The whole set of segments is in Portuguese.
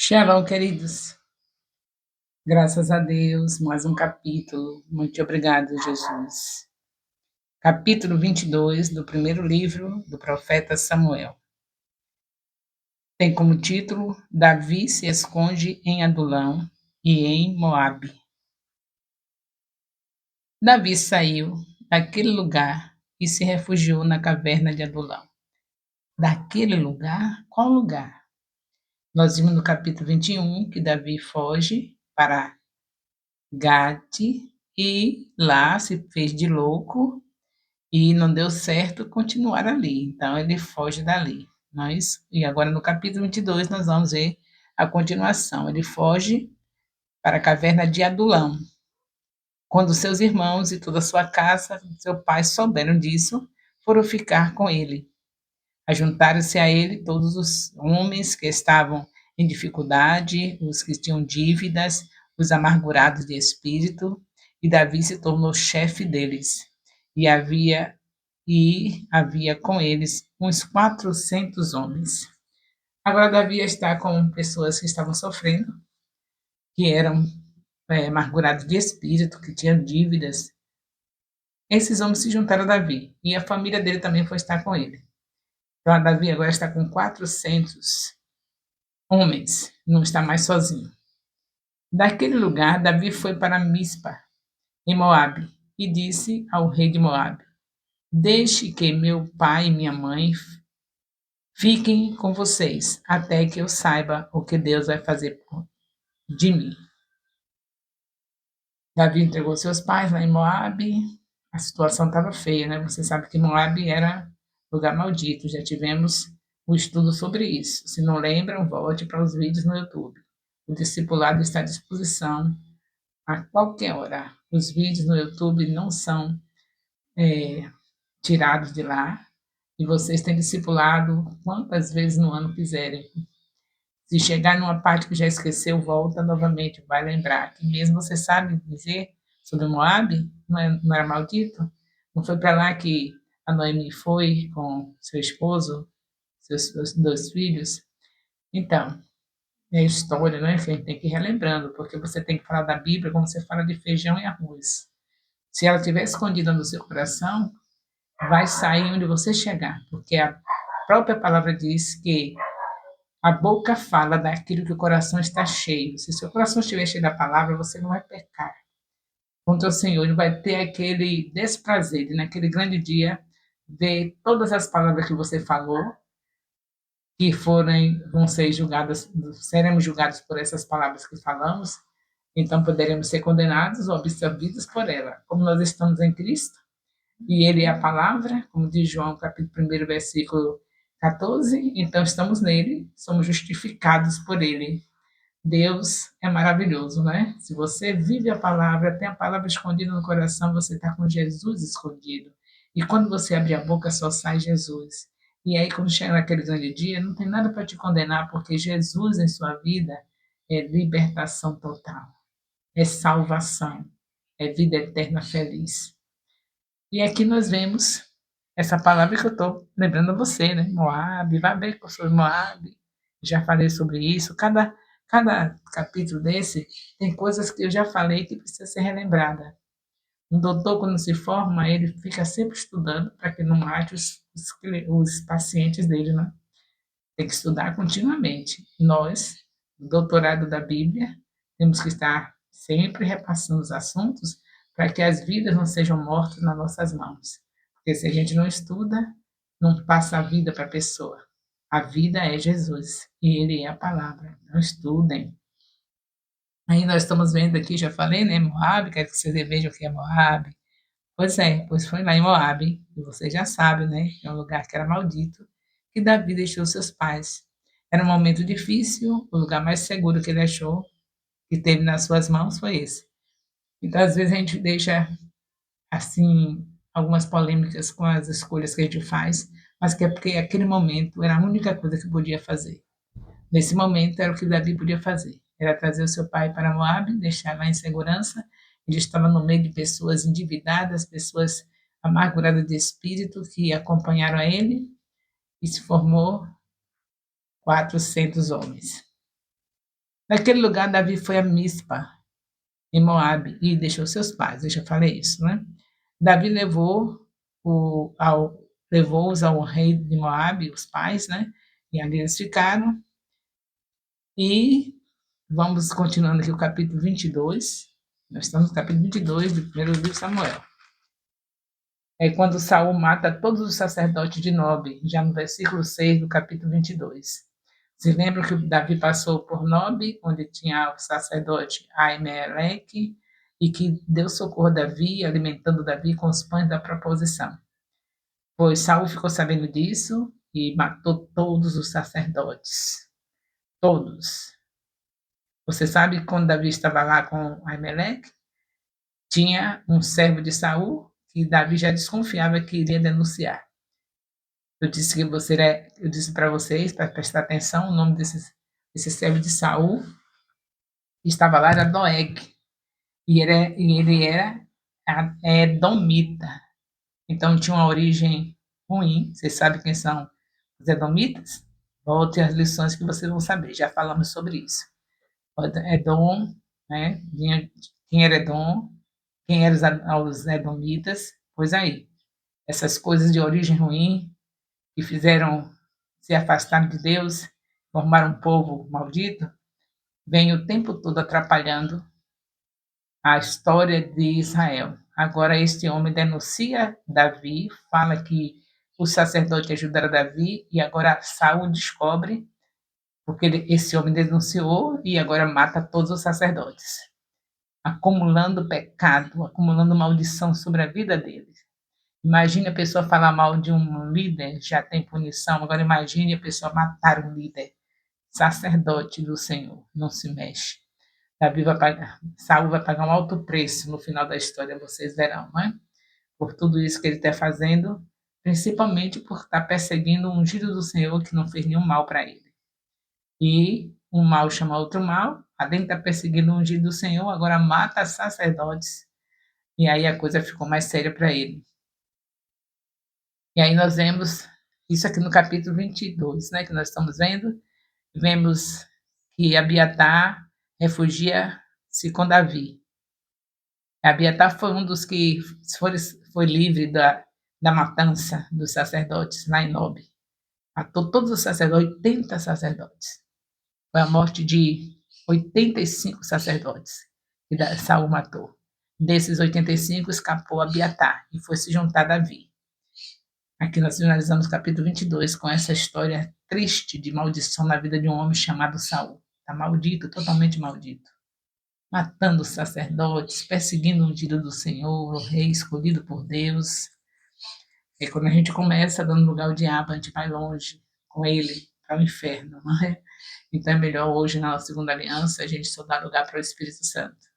Shalom, queridos. Graças a Deus, mais um capítulo. Muito obrigado, Jesus. Capítulo 22 do primeiro livro do profeta Samuel. Tem como título: Davi se esconde em Adulão e em Moabe. Davi saiu daquele lugar e se refugiou na caverna de Adulão. Daquele lugar? Qual lugar? Nós vimos no capítulo 21 que Davi foge para Gate e lá se fez de louco e não deu certo continuar ali. Então ele foge dali, não é isso? E agora no capítulo 22 nós vamos ver a continuação. Ele foge para a caverna de Adulão. Quando seus irmãos e toda a sua casa, seu pai souberam disso, foram ficar com ele. Ajuntaram-se a ele todos os homens que estavam em dificuldade, os que tinham dívidas, os amargurados de espírito, e Davi se tornou chefe deles. E havia com eles uns 400 homens. Agora Davi está com pessoas que estavam sofrendo, que eram amargurados de espírito, que tinham dívidas. Esses homens se juntaram a Davi, e a família dele também foi estar com ele. Então, Davi agora está com 400 homens, não está mais sozinho. Daquele lugar, Davi foi para Mispa, em Moabe, e disse ao rei de Moabe: Deixe que meu pai e minha mãe fiquem com vocês, até que eu saiba o que Deus vai fazer de mim. Davi entregou seus pais lá em Moabe. A situação estava feia, né? Você sabe que Moabe era lugar maldito. Já tivemos um estudo sobre isso. Se não lembram, volte para os vídeos no YouTube. O discipulado está à disposição a qualquer hora. Os vídeos no YouTube não são tirados de lá. E vocês têm discipulado quantas vezes no ano quiserem. Se chegar numa parte que já esqueceu, volta novamente, vai lembrar. Que mesmo você sabe dizer sobre Moabe, não era maldito? Não foi para lá que a Noemi foi com seu esposo, seus dois filhos? Então, é história, né? Que a gente tem que ir relembrando, porque você tem que falar da Bíblia como você fala de feijão e arroz. Se ela estiver escondida no seu coração, vai sair onde você chegar, porque a própria palavra diz que a boca fala daquilo que o coração está cheio. Se seu coração estiver cheio da palavra, você não vai pecar contra o Senhor. Ele vai ter aquele desprazer de, naquele grande dia, ver todas as palavras que você falou, que vão ser julgadas, seremos julgados por essas palavras que falamos, então poderemos ser condenados ou absorvidos por ela. Como nós estamos em Cristo, e Ele é a palavra, como diz João, capítulo 1, versículo 14, então estamos nele, somos justificados por Ele. Deus é maravilhoso, né? Se você vive a palavra, tem a palavra escondida no coração, você está com Jesus escondido. E quando você abre a boca, só sai Jesus. E aí, quando chega naquele grande dia, não tem nada para te condenar, porque Jesus em sua vida é libertação total, é salvação, é vida eterna feliz. E aqui nós vemos essa palavra que eu estou lembrando a você, né? Moab, vai ver que eu sou Moab. Já falei sobre isso. Cada capítulo desse tem coisas que eu já falei que precisa ser relembrada. Um doutor, quando se forma, ele fica sempre estudando para que não mate os pacientes dele, né? Tem que estudar continuamente. Nós, no doutorado da Bíblia, temos que estar sempre repassando os assuntos para que as vidas não sejam mortas nas nossas mãos. Porque se a gente não estuda, não passa a vida para a pessoa. A vida é Jesus e Ele é a palavra. Então, estudem. Aí nós estamos vendo aqui, já falei, né? Moab, quero que vocês vejam o que é Moab. Pois é, pois foi lá em Moab, e vocês já sabem, né? É um lugar que era maldito, que Davi deixou seus pais. Era um momento difícil, o lugar mais seguro que ele achou, que teve nas suas mãos, foi esse. Então, às vezes, a gente deixa, assim, algumas polêmicas com as escolhas que a gente faz, mas que é porque aquele momento era a única coisa que podia fazer. Nesse momento, era o que Davi podia fazer. Era trazer o seu pai para Moab, deixar lá em segurança. Ele estava no meio de pessoas endividadas, pessoas amarguradas de espírito que acompanharam a ele e se formou 400 homens. Naquele lugar, Davi foi a Mispa, em Moabe, e deixou seus pais. Eu já falei isso, né? Davi levou-os ao rei de Moabe, os pais, né? E ali eles ficaram. E vamos continuando aqui o capítulo 22. Nós estamos no capítulo 22 do primeiro livro de Samuel. É quando Saul mata todos os sacerdotes de Nob, já no versículo 6 do capítulo 22. Se lembra que Davi passou por Nob, onde tinha o sacerdote Aimeleque, e que deu socorro a Davi, alimentando Davi com os pães da proposição. Pois Saul ficou sabendo disso e matou todos os sacerdotes. Todos. Você sabe quando Davi estava lá com Aimeleque? Tinha um servo de Saul que Davi já desconfiava que iria denunciar. Eu disse para vocês, para prestar atenção, o nome desse servo de Saul que estava lá era Doeg. E ele era edomita. Então tinha uma origem ruim. Vocês sabem quem são os edomitas? Volte às lições que vocês vão saber. Já falamos sobre isso. Edom, né? Quem era Edom? Quem eram os edomitas? Pois aí, essas coisas de origem ruim que fizeram se afastar de Deus, formar um povo maldito, vem o tempo todo atrapalhando a história de Israel. Agora, este homem denuncia Davi, fala que o sacerdote ajudará Davi, e agora Saul descobre, porque esse homem denunciou e agora mata todos os sacerdotes, acumulando pecado, acumulando maldição sobre a vida deles. Imagine a pessoa falar mal de um líder, já tem punição. Agora imagine a pessoa matar um líder, sacerdote do Senhor, não se mexe. Saul vai pagar um alto preço no final da história, vocês verão, não é? Por tudo isso que ele está fazendo, principalmente por estar perseguindo um ungido do Senhor que não fez nenhum mal para ele. E um mal chama outro mal, além de estar perseguindo o ungido do Senhor, agora mata sacerdotes. E aí a coisa ficou mais séria para ele. E aí nós vemos isso aqui no capítulo 22, né, que nós estamos vendo. Vemos que Abiatar refugia-se com Davi. Abiatar foi um dos que foi livre da matança dos sacerdotes lá em Nob. Matou todos os sacerdotes, 80 sacerdotes. Foi a morte de 85 sacerdotes que Saul matou. Desses 85, escapou Abiatar e foi se juntar a Davi. Aqui nós finalizamos o capítulo 22 com essa história triste de maldição na vida de um homem chamado Saul. Está maldito, totalmente maldito. Matando os sacerdotes, perseguindo o ungido do Senhor, o rei escolhido por Deus. E quando a gente começa dando lugar ao diabo, a gente vai longe com ele, para o inferno, não é? Então é melhor hoje, na segunda aliança, a gente só dar lugar para o Espírito Santo.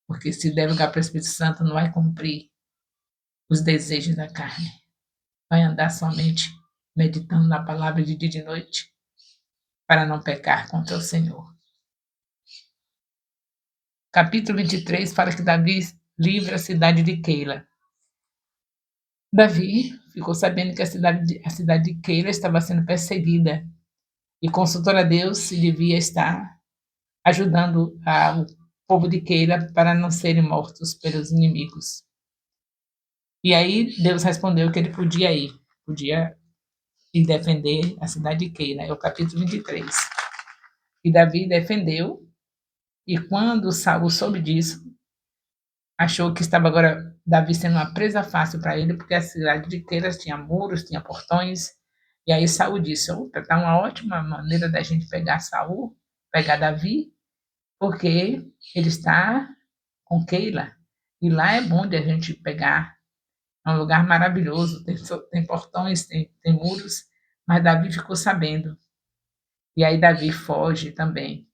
Porque se der lugar para o Espírito Santo, não vai cumprir os desejos da carne. Vai andar somente meditando na palavra de dia e de noite, para não pecar contra o Senhor. Capítulo 23 fala que Davi livra a cidade de Keila. Davi ficou sabendo que a cidade de Keila estava sendo perseguida e consultou a Deus se devia estar ajudando o povo de Keila para não serem mortos pelos inimigos. E aí Deus respondeu que ele podia ir defender a cidade de Keila, é o capítulo 23. E Davi defendeu, e quando Saul soube disso, achou que estava agora Davi sendo uma presa fácil para ele, porque a cidade de Keila tinha muros, tinha portões, e aí Saul disse, está uma ótima maneira da gente pegar Saul, pegar Davi, porque ele está com Keila, e lá é bom de a gente pegar, é um lugar maravilhoso, tem portões, tem muros, mas Davi ficou sabendo, e aí Davi foge também.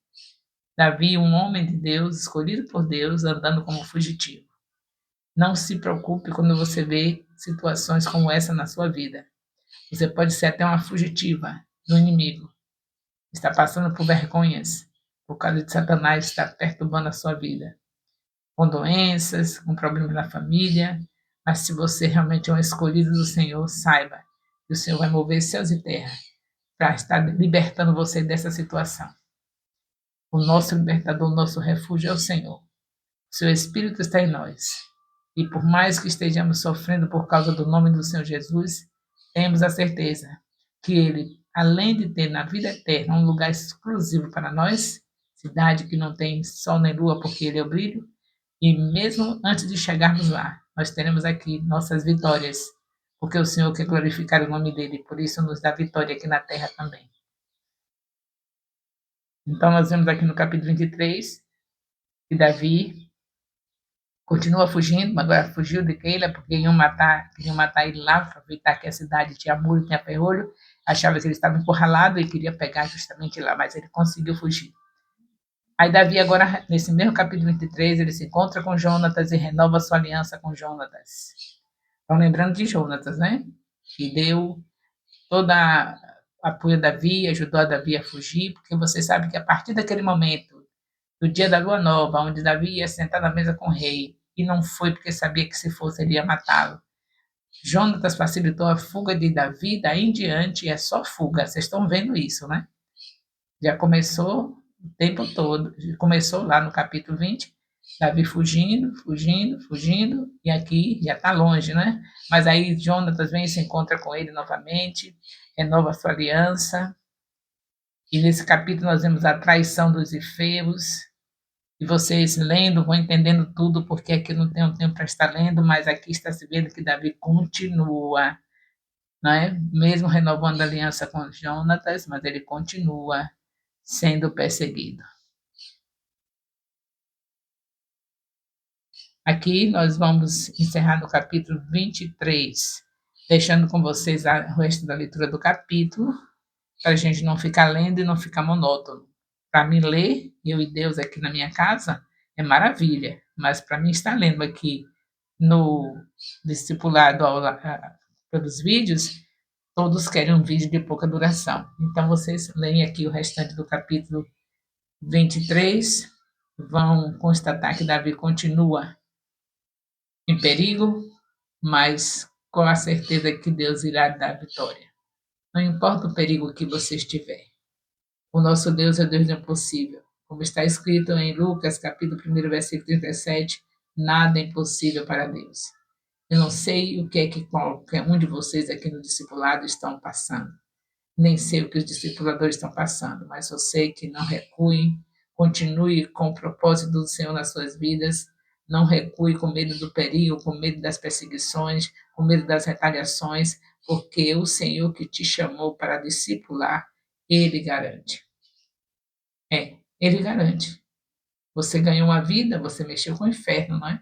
Davi, um homem de Deus, escolhido por Deus, andando como fugitivo. Não se preocupe quando você vê situações como essa na sua vida. Você pode ser até uma fugitiva do inimigo. Está passando por vergonhas por causa de Satanás estar perturbando a sua vida. Com doenças, com problemas na família. Mas se você realmente é um escolhido do Senhor, saiba que o Senhor vai mover céus e terra para estar libertando você dessa situação. O nosso libertador, o nosso refúgio é o Senhor. O seu Espírito está em nós. E por mais que estejamos sofrendo por causa do nome do Senhor Jesus, temos a certeza que Ele, além de ter na vida eterna um lugar exclusivo para nós, cidade que não tem sol nem lua porque Ele é o brilho, e mesmo antes de chegarmos lá, nós teremos aqui nossas vitórias, porque o Senhor quer glorificar o nome dEle, por isso nos dá vitória aqui na terra também. Então, nós vemos aqui no capítulo 23 que Davi continua fugindo, mas agora fugiu de Keila, porque queriam matar ele lá, aproveitar que a cidade tinha muro, tinha ferrolho, achava que ele estava encurralado e queria pegar justamente lá, mas ele conseguiu fugir. Aí Davi agora, nesse mesmo capítulo 23, ele se encontra com Jonatas e renova sua aliança com Jonatas. Estão lembrando de Jonatas, né? Que deu toda apoio a Davi, ajudou a Davi a fugir, porque você sabe que a partir daquele momento, do dia da lua nova, onde Davi ia sentar na mesa com o rei, e não foi porque sabia que se fosse ele ia matá-lo. Jonatas facilitou a fuga de Davi, daí em diante é só fuga. Vocês estão vendo isso, né? Já começou o tempo todo. Começou lá no capítulo 20, Davi fugindo, fugindo, fugindo, e aqui já está longe, né? Mas aí Jonatas vem e se encontra com ele novamente, renova sua aliança. E nesse capítulo nós vemos a traição dos efeus. E vocês lendo vão entendendo tudo, porque aqui não tem um tempo para estar lendo, mas aqui está se vendo que Davi continua, não é? Mesmo renovando a aliança com Jonatas, mas ele continua sendo perseguido. Aqui nós vamos encerrar no capítulo 23, deixando com vocês o resto da leitura do capítulo, para a gente não ficar lendo e não ficar monótono. Para mim ler, eu e Deus aqui na minha casa, é maravilha, mas para mim estar lendo aqui no discipulado pelos vídeos, todos querem um vídeo de pouca duração. Então vocês leem aqui o restante do capítulo 23, vão constatar que Davi continua em perigo, mas com a certeza que Deus irá dar vitória. Não importa o perigo que você estiver. O nosso Deus é o Deus do impossível. Como está escrito em Lucas, capítulo 1, versículo 37, nada é impossível para Deus. Eu não sei o que é que qualquer um de vocês aqui no discipulado estão passando. Nem sei o que os discipuladores estão passando, mas eu sei que não recuem, continue com o propósito do Senhor nas suas vidas, não recue com medo do perigo, com medo das perseguições, com medo das retaliações, porque o Senhor que te chamou para discipular, Ele garante. Ele garante. Você ganhou uma vida, você mexeu com o inferno, não é?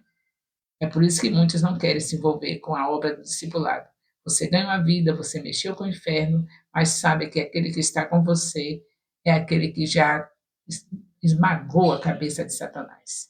É por isso que muitos não querem se envolver com a obra do discipulado. Você ganha uma vida, você mexeu com o inferno, mas sabe que aquele que está com você é aquele que já esmagou a cabeça de Satanás.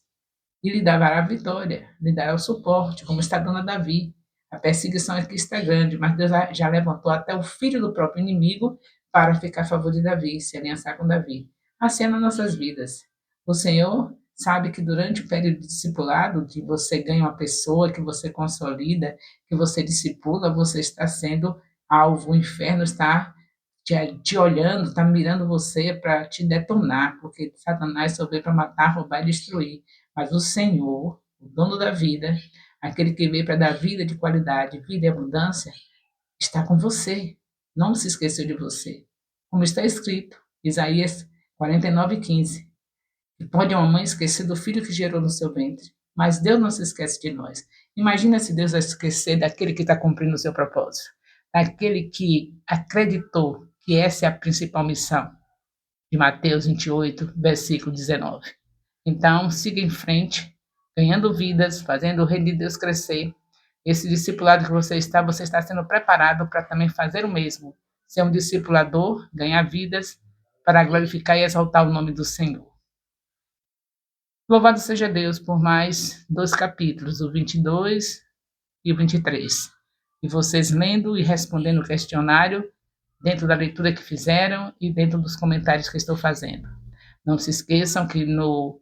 E lhe dará a vitória, lhe dará o suporte, como está dando a Davi. A perseguição aqui está grande, mas Deus já levantou até o filho do próprio inimigo para ficar a favor de Davi, se aliançar com Davi. Assim é nas nossas vidas. O Senhor sabe que durante o período de discipulado, que você ganha uma pessoa, que você consolida, que você discipula, você está sendo alvo. O inferno está te olhando, está mirando você para te detonar, porque Satanás só veio para matar, roubar e destruir. Mas o Senhor, o dono da vida, aquele que veio para dar vida de qualidade, vida e abundância, está com você. Não se esqueceu de você. Como está escrito, Isaías 49:15. E pode uma mãe esquecer do filho que gerou no seu ventre, mas Deus não se esquece de nós. Imagina se Deus vai esquecer daquele que está cumprindo o seu propósito, daquele que acreditou que essa é a principal missão de Mateus 28, versículo 19. Então, siga em frente, ganhando vidas, fazendo o reino de Deus crescer. Esse discipulado que você está sendo preparado para também fazer o mesmo. Ser um discipulador, ganhar vidas, para glorificar e exaltar o nome do Senhor. Louvado seja Deus por mais 2 capítulos, o 22 e o 23. E vocês lendo e respondendo o questionário, dentro da leitura que fizeram e dentro dos comentários que estou fazendo. Não se esqueçam que no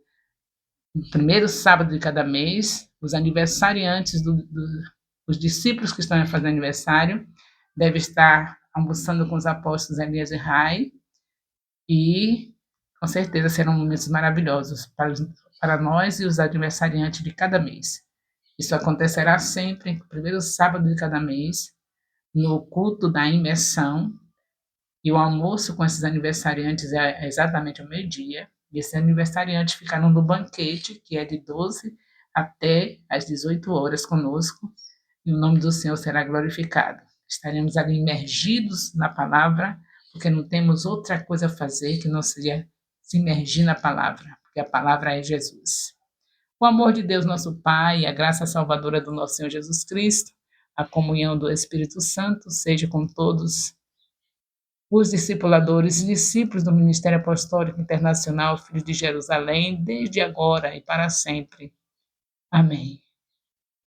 primeiro sábado de cada mês, os aniversariantes, os discípulos que estão fazendo aniversário, devem estar almoçando com os apóstolos Elias e Rai, e Com certeza serão momentos maravilhosos para nós e os aniversariantes de cada mês. Isso acontecerá sempre no primeiro sábado de cada mês, no culto da imersão, e o almoço com esses aniversariantes é exatamente ao meio-dia. E esses aniversariantes ficarão no banquete, que é de 12 até às 18 horas conosco, e o nome do Senhor será glorificado. Estaremos ali imergidos na palavra, porque não temos outra coisa a fazer que não seja se imergir na palavra, porque a palavra é Jesus. O amor de Deus, nosso Pai, a graça salvadora do nosso Senhor Jesus Cristo, a comunhão do Espírito Santo seja com todos os discipuladores e discípulos do Ministério Apostólico Internacional Filho de Jerusalém, desde agora e para sempre. Amém.